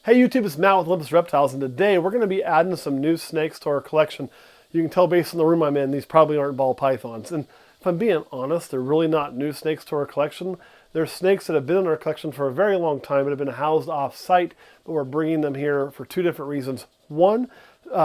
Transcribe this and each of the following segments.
Hey YouTube, it's Matt with Olympus Reptiles, and today we're going to be adding some new snakes to our collection. You can tell based on the room I'm in, these probably aren't ball pythons. And if I'm being honest, they're really not new snakes to our collection. They're snakes that have been in our collection for a very long time and have been housed off-site, but we're bringing them here for two different reasons. One,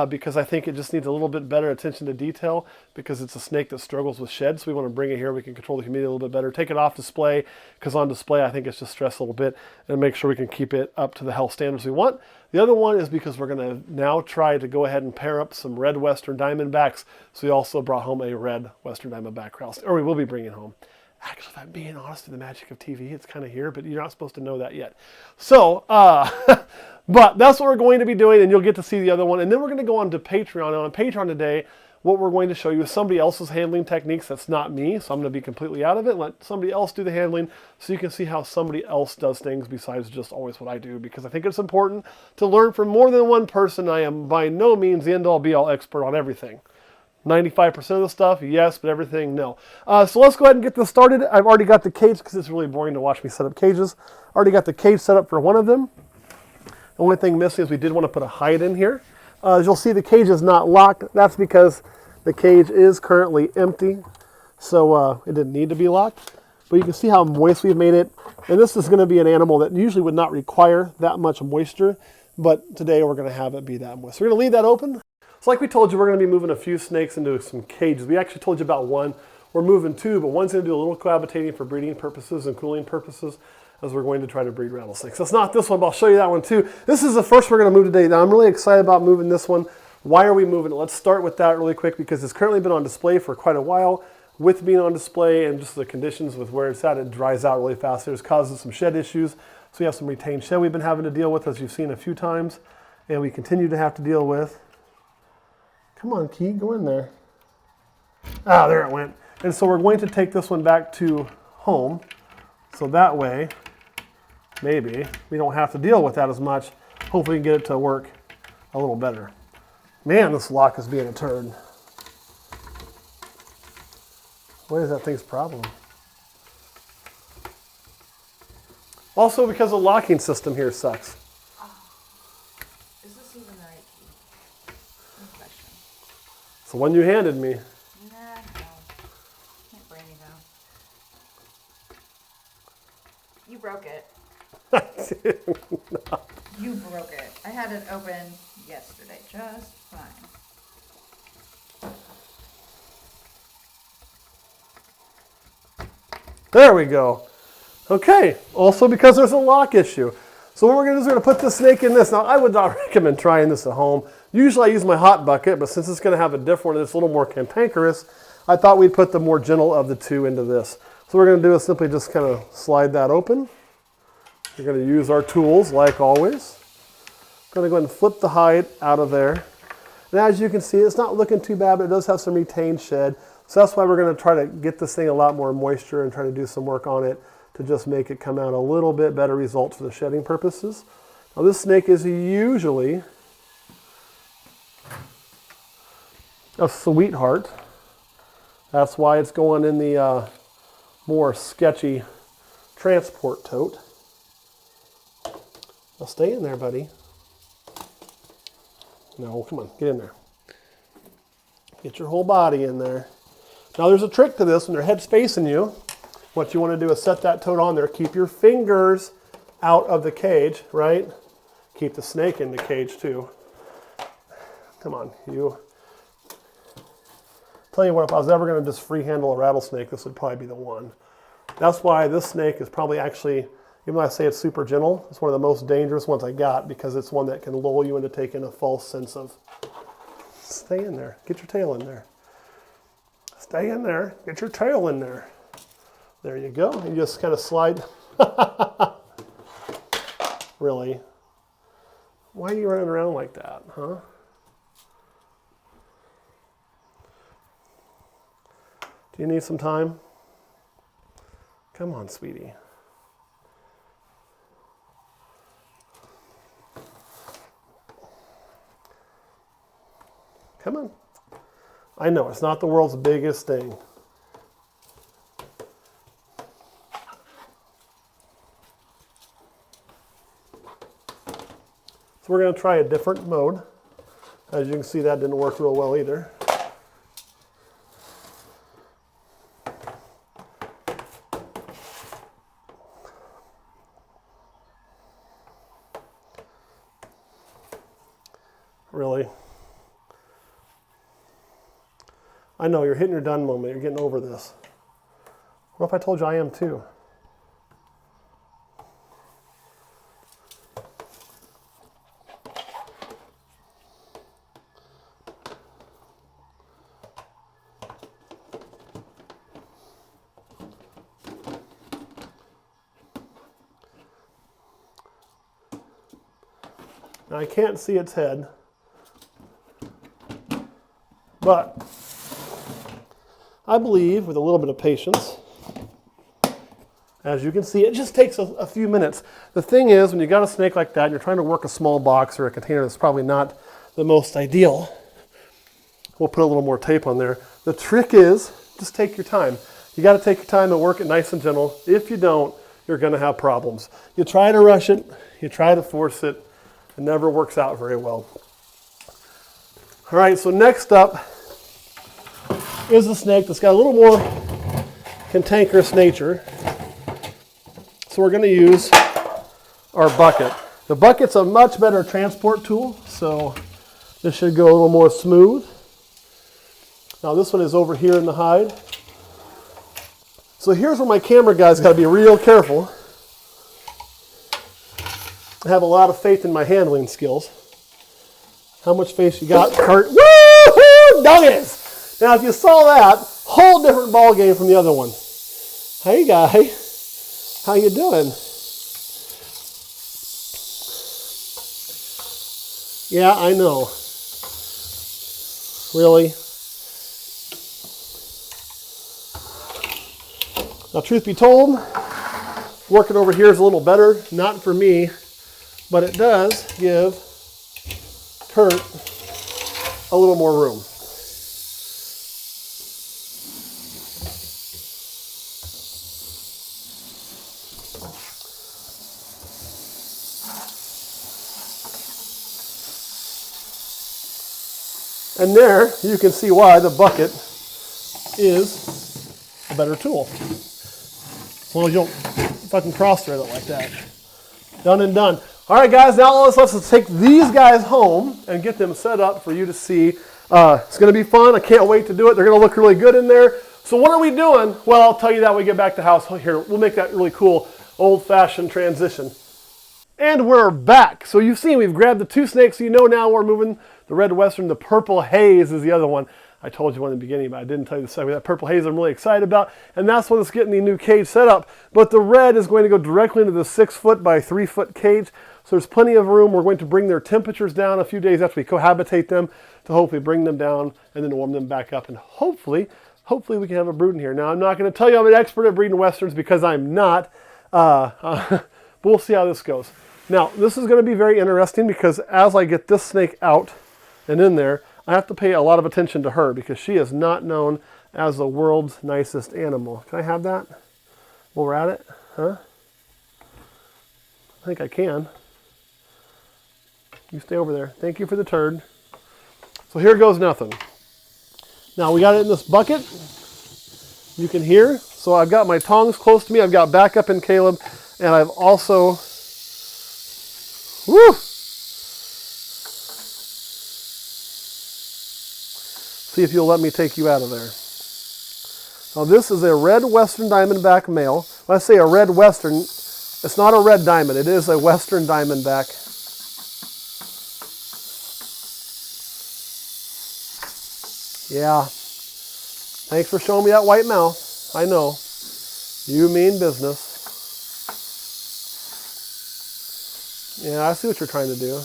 because I think it just needs a little bit better attention to detail because it's a snake that struggles with sheds. So we want to bring it here. We can control the humidity a little bit better. Take it off display because on display I think it's just stressed a little bit, and make sure we can keep it up to the health standards we want. The other one is because we're going to now try to go ahead and pair up some red Western Diamondbacks. So we also brought home a red Western Diamondback cross, or we will be bringing home. Actually, if I'm being honest, in the magic of TV, it's kind of here, but you're not supposed to know that yet. So, but that's what we're going to be doing, and you'll get to see the other one. And then we're going to go on to Patreon. And on Patreon today, what we're going to show you is somebody else's handling techniques. That's not me, so I'm going to be completely out of it. Let somebody else do the handling so you can see how somebody else does things besides just always what I do, because I think it's important to learn from more than one person. I am by no means the end-all be-all expert on everything. 95% of the stuff, yes, but everything, no. So let's go ahead and get this started. I've already got the cage because it's really boring to watch me set up cages. Already got the cage set up for one of them. The only thing missing is we did want to put a hide in here. As you'll see, the cage is not locked. That's because the cage is currently empty, so it didn't need to be locked. But you can see how moist we've made it. And this is going to be an animal that usually would not require that much moisture, but today we're going to have it be that moist. So we're going to leave that open. So like we told you, we're going to be moving a few snakes into some cages. We actually told you about one. We're moving two, but one's going to do a little cohabitating for breeding purposes and cooling purposes, as we're going to try to breed rattlesnakes. That's not this one, but I'll show you that one too. This is the first we're going to move today. Now I'm really excited about moving this one. Why are we moving it? Let's start with that really quick because it's currently been on display for quite a while. With being on display and just the conditions with where it's at, it dries out really fast. There's causing some shed issues. So we have some retained shed we've been having to deal with, as you've seen a few times, and we continue to have to deal with. Come on, Key, go in there. Ah, there it went. And so we're going to take this one back to home. So that way, maybe, we don't have to deal with that as much. Hopefully we can get it to work a little better. Man, this lock is being a turd. What is that thing's problem? Also because the locking system here sucks. Is this even the right key? Good question. It's the one you handed me. Nah, no. Can't bring me though. You broke it. No. You broke it. I had it open yesterday, just fine. There we go. Okay, also because there's a lock issue. So what we're going to do is we're going to put the snake in this. Now, I would not recommend trying this at home. Usually I use my hot bucket, but since it's going to have a different one that's a little more cantankerous, I thought we'd put the more gentle of the two into this. So what we're going to do is simply just kind of slide that open. We're going to use our tools like always. Going to go ahead and flip the hide out of there. And as you can see, it's not looking too bad, but it does have some retained shed. So that's why we're going to try to get this thing a lot more moisture and try to do some work on it to just make it come out a little bit better results for the shedding purposes. Now this snake is usually a sweetheart. That's why it's going in the more sketchy transport tote. Now stay in there, buddy. No, come on, get in there. Get your whole body in there. Now there's a trick to this when their head's facing you. What you want to do is set that tote on there. Keep your fingers out of the cage, right? Keep the snake in the cage too. Come on, you. Tell you what, if I was ever going to just free handle a rattlesnake, this would probably be the one. That's why this snake is probably actually, even though I say it's super gentle, it's one of the most dangerous ones I got because it's one that can lull you into taking a false sense of, stay in there, get your tail in there. Stay in there, get your tail in there. There you go, you just kind of slide. Really? Why are you running around like that, huh? Do you need some time? Come on, sweetie. Come on. I know, it's not the world's biggest thing. So we're going to try a different mode. As you can see, that didn't work real well either. Really? I know, you're hitting your done moment. You're getting over this. What if I told you I am too? Now I can't see its head, but I believe with a little bit of patience, as you can see, it just takes a few minutes. The thing is, when you got a snake like that and you're trying to work a small box or a container that's probably not the most ideal, we'll put a little more tape on there. The trick is, just take your time. You got to take your time and work it nice and gentle. If you don't, you're going to have problems. You try to rush it, you try to force it, it never works out very well. All right, so next up is a snake that's got a little more cantankerous nature. So we're going to use our bucket. The bucket's a much better transport tool, so this should go a little more smooth. Now this one is over here in the hide. So here's where my camera guy's got to be real careful. I have a lot of faith in my handling skills. How much faith you got, Kurt? Woo-hoo! Doggies! Now if you saw that, whole different ball game from the other one. Hey guy, how you doing? Yeah, I know. Really? Now truth be told, working over here is a little better. Not for me, but it does give Kurt a little more room. And there, you can see why the bucket is a better tool. As long as you don't fucking cross-thread it like that. Done and done. All right, guys, now let's take these guys home and get them set up for you to see. It's going to be fun. I can't wait to do it. They're going to look really good in there. So what are we doing? Well, I'll tell you that when we get back to the house. Here, we'll make that really cool old-fashioned transition. And we're back. So you've seen we've grabbed the two snakes. So you know now we're moving the red western. The purple haze is the other one. I told you one in the beginning, but I didn't tell you the second. That purple haze I'm really excited about. And that's when it's getting the new cage set up. But the red is going to go directly into the 6-foot by 3-foot cage. So there's plenty of room. We're going to bring their temperatures down a few days after we cohabitate them to hopefully bring them down and then warm them back up. And hopefully we can have a brood in here. Now, I'm not going to tell you I'm an expert at breeding westerns because I'm not. But we'll see how this goes. Now, this is going to be very interesting because as I get this snake out and in there, I have to pay a lot of attention to her because she is not known as the world's nicest animal. Can I have that while we're at it? Huh? I think I can. You stay over there. Thank you for the turd. So here goes nothing. Now we got it in this bucket. You can hear. So I've got my tongs close to me. I've got backup in Caleb. And I've also... Woo! See if you'll let me take you out of there. Now this is a red western diamondback male. When I say a red western, it's not a red diamond. It is a western diamondback. Yeah. Thanks for showing me that white mouth. I know. You mean business. Yeah, I see what you're trying to do.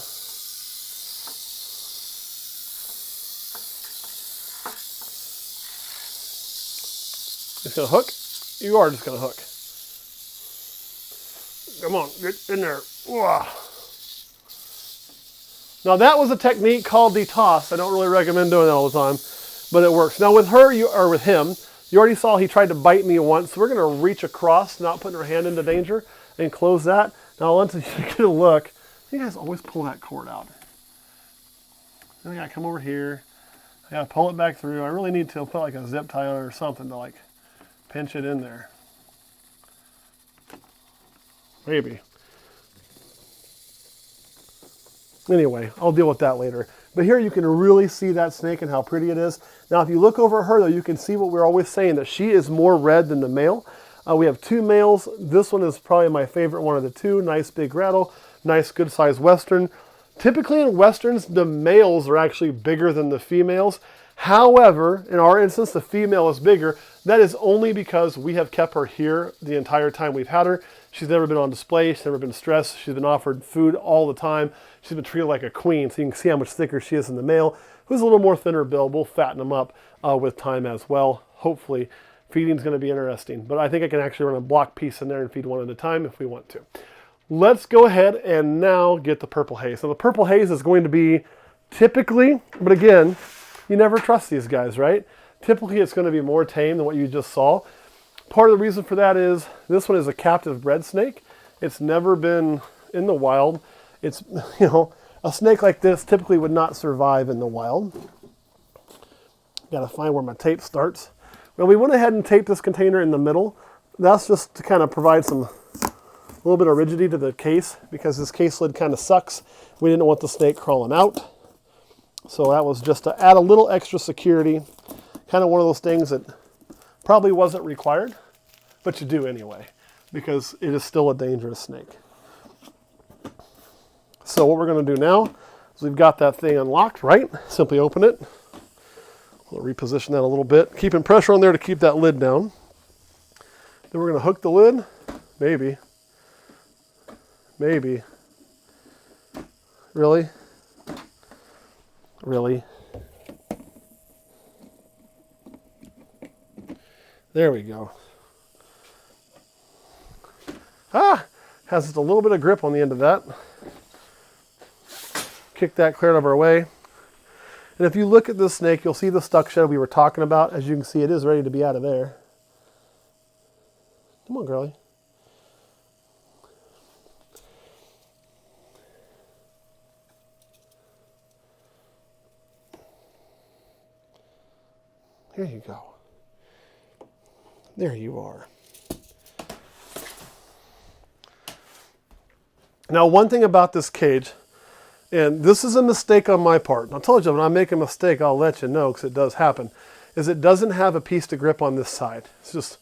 Just gonna hook? You are just gonna hook. Come on, get in there. Whoa. Now that was a technique called detoss. I don't really recommend doing that all the time, but it works. Now with her, or with him, you already saw he tried to bite me once. So we're gonna reach across, not putting her hand into danger, and close that. Now once you get a look, You guys always pull that cord out. Then I gotta come over here. I gotta pull it back through. I really need to put like a zip tie on it or something to like pinch it in there. Maybe. Anyway, I'll deal with that later. But here you can really see that snake and how pretty it is. Now, if you look over her, though, you can see what we're always saying, that she is more red than the male. We have two males. This one is probably my favorite one of the two. Nice big rattle, nice good sized Western. Typically in Westerns, the males are actually bigger than the females. However, in our instance, the female is bigger. That is only because we have kept her here the entire time we've had her. She's never been on display. She's never been stressed. She's been offered food all the time. She's been treated like a queen. So you can see how much thicker she is than the male, who's a little more thinner build. We'll fatten them up with time as well. Hopefully, feeding's going to be interesting. But I think I can actually run a block piece in there and feed one at a time if we want to. Let's go ahead and now get the purple haze. So the purple haze is going to be typically, but again, you never trust these guys, right? Typically, it's going to be more tame than what you just saw. Part of the reason for that is this one is a captive bred snake. It's never been in the wild. It's, you know, a snake like this typically would not survive in the wild. Got to find where my tape starts. Well, we went ahead and taped this container in the middle. That's just to kind of provide a little bit of rigidity to the case because this case lid kind of sucks. We didn't want the snake crawling out. So that was just to add a little extra security. Kind of one of those things that probably wasn't required, but you do anyway, because it is still a dangerous snake. So what we're going to do now is we've got that thing unlocked, right? Simply open it. We'll reposition that a little bit, keeping pressure on there to keep that lid down. Then we're going to hook the lid. Maybe. Maybe. Really? Really? There we go. Has just a little bit of grip on the end of that. Kick that clear out of our way. And if you look at this snake, you'll see the stuck shed we were talking about. As you can see, it is ready to be out of there. Come on, girlie. Here you go. There you are. Now, one thing about this cage, and this is a mistake on my part. I told you when I make a mistake, I'll let you know because it does happen, is it doesn't have a piece to grip on this side. It's just,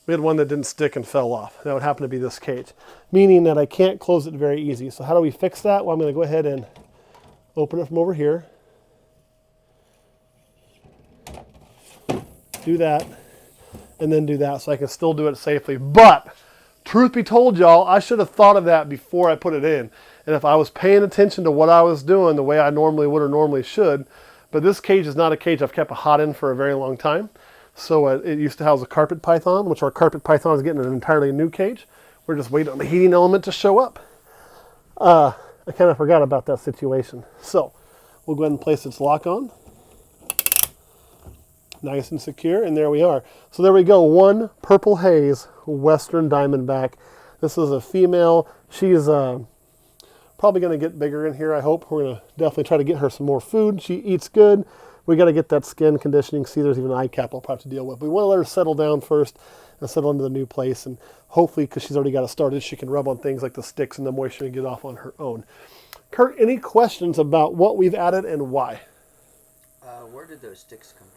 we had one that didn't stick and fell off. That would happen to be this cage, meaning that I can't close it very easy. So how do we fix that? Well, I'm going to go ahead and open it from over here. Do that, and then do that so I can still do it safely. But truth be told, y'all, I should have thought of that before I put it in. And if I was paying attention to what I was doing the way I normally would or normally should, but this cage is not a cage I've kept a hot in for a very long time. So it used to house a carpet python, which our carpet python is getting an entirely new cage. We're just waiting on the heating element to show up. I kind of forgot about that situation. So we'll go ahead and place its lock on. Nice and secure, and there we are. So there we go, one purple haze Western Diamondback. This is a female. She's probably going to get bigger in here, I hope. We're going to definitely try to get her some more food. She eats good. We got to get that skin conditioning. See, there's even an eye cap I'll probably have to deal with. We want to let her settle down first and settle into the new place, and hopefully, because she's already got it started, she can rub on things like the sticks and the moisture and get off on her own. Kurt, any questions about what we've added and why? Where did those sticks come from?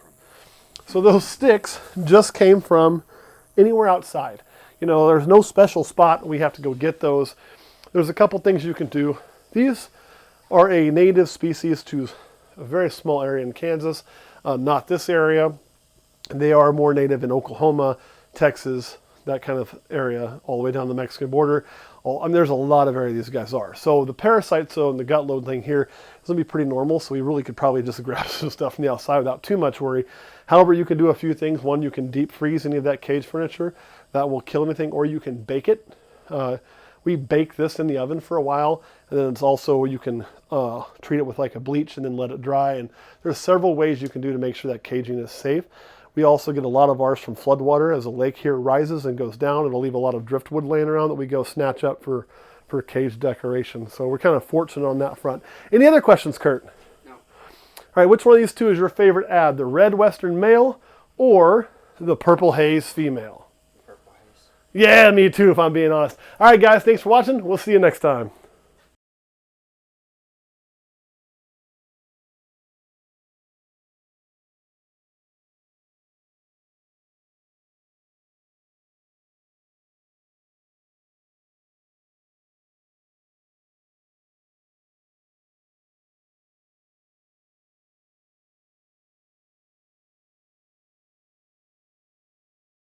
So those sticks just came from anywhere outside. You know, there's no special spot we have to go get those. There's a couple things you can do. These are a native species to a very small area in Kansas, not this area. They are more native in Oklahoma, Texas, that kind of area, all the way down the Mexican border. There's a lot of area these guys are. So the parasite zone, the gut load thing here is going to be pretty normal, so we really could probably just grab some stuff from the outside without too much worry. However, you can do a few things. One, you can deep freeze any of that cage furniture. That will kill anything, or you can bake it. We bake this in the oven for a while, and then it's also, you can treat it with like a bleach and then let it dry. And there's several ways you can do to make sure that caging is safe. We also get a lot of ours from floodwater. As the lake here rises and goes down, it'll leave a lot of driftwood laying around that we go snatch up for for cage decoration. So we're kind of fortunate on that front. Any other questions, Kurt? No. All right, which one of these two is your favorite ad? The red Western male or the purple haze female? Purple haze. Yeah, me too, if I'm being honest. All right, guys, thanks for watching. We'll see you next time.